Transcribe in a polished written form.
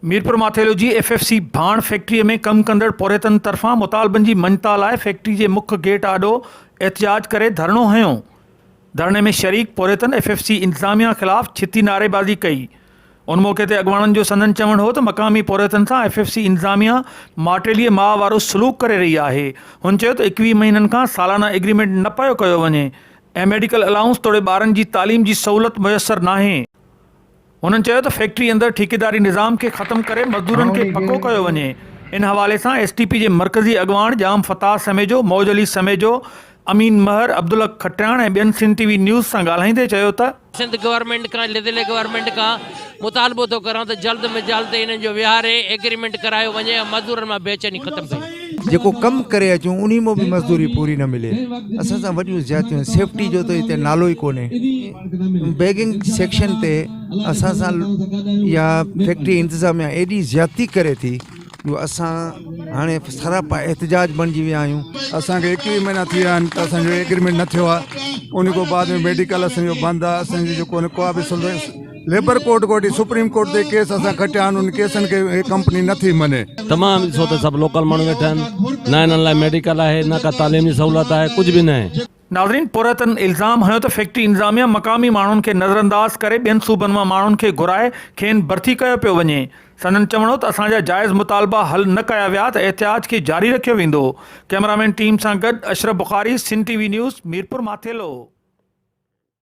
मीरपुर माथेलो जी FFC भाण factory में कम कंदड़ पोरेतन तरफां मुतालबन जी मञता लाइ फैक्ट्री के मुख्य गेट आॾो एहतजाज करे धरणो हयो। धरणे में शरीक पोरेतन FFC इंतजामिया खिलाफ छिती नारेबाजी कई। उन मौके ते अॻवाणनि जो संदन चवण हो तो मक़ामी पोरेतन सां FFC इंतजामिया माटेलीअ माह वारो सलूक करे रही आहे। हुन चयो त 21 महीननि खां सालाना एग्रीमेंट न पियो कयो वञे ऐं मेडिकल अलाउंस तोड़े ॿारनि जी तालीम जी सहूलत मुयसर नाहे। उन्होंने चयो तो फैक्ट्री अंदर ठेकेदारी निज़ाम के ख़त्म करे मजदूरन के पक्को कयो वञे। इन हवाले से STP के मरकज़ी अॻवान जाम फताह समेजो, मौज अली समेजो, अमीन महर, अब्दुल खटियाण ऐं ॿियनि सिंध TV न्यूज़ सां ॻाल्हाईंदे चयो त सिंध गवर्नमेंट का लिदले गवर्नमेंट का मुतालबो तो करा तो जल्द में जल्द इन जो विहारे एग्रीमेंट करायो वञे, मजदूरन में बेचैनी खत्म कई। जेको कम करे अचूं उन्हीं में भी मजदूरी पूरी न मिले। असां सां वॾियूं ज़्यादतियूं, सेफ्टी जो तो इते नालो ही कोने। बैगिंग सेक्शन ते असां सां या फैक्ट्री इंतजामिया एडी ज्यादती करे थी जो असां हाणे सरापा एहतजाज बणिजी विया आहियूं। असांखे 21 महीना थी विया आहिनि त असांजो एग्रीमेंट न थियो आहे। उन खां बाद में मेडिकल असांजो बंदि आहे। असांजो जेको को बि labour court court supreme court ते केस असां खटिया आहिनि। उन केसनि खे हे कंपनी नथी मञे। तमाम ॾिसो त सभु लोकल माण्हू वेठा आहिनि, न इन्हनि लाइ मेडिकल आहे, न का तालीमी सहूलत आहे, कुझु बि न आहे। नाज़रीन, पोरेतन इल्ज़ाम हयो तो फैक्ट्री इंतजामिया मक़ामी माण्हुनि खे नज़रअंदाज करे ॿियनि सूबनि मां माण्हुनि खे घुराए खेनि भर्ती कयो पियो वञे। संदन चवणो त असांजा जाइज़ मुतालबा हल न कया विया त एहतिजाज खे जारी रखियो वेंदो। कैमरामैन टीम सां गॾु अशरफ बुखारी, सिंध TV न्यूज़, मीरपुर माथेलो।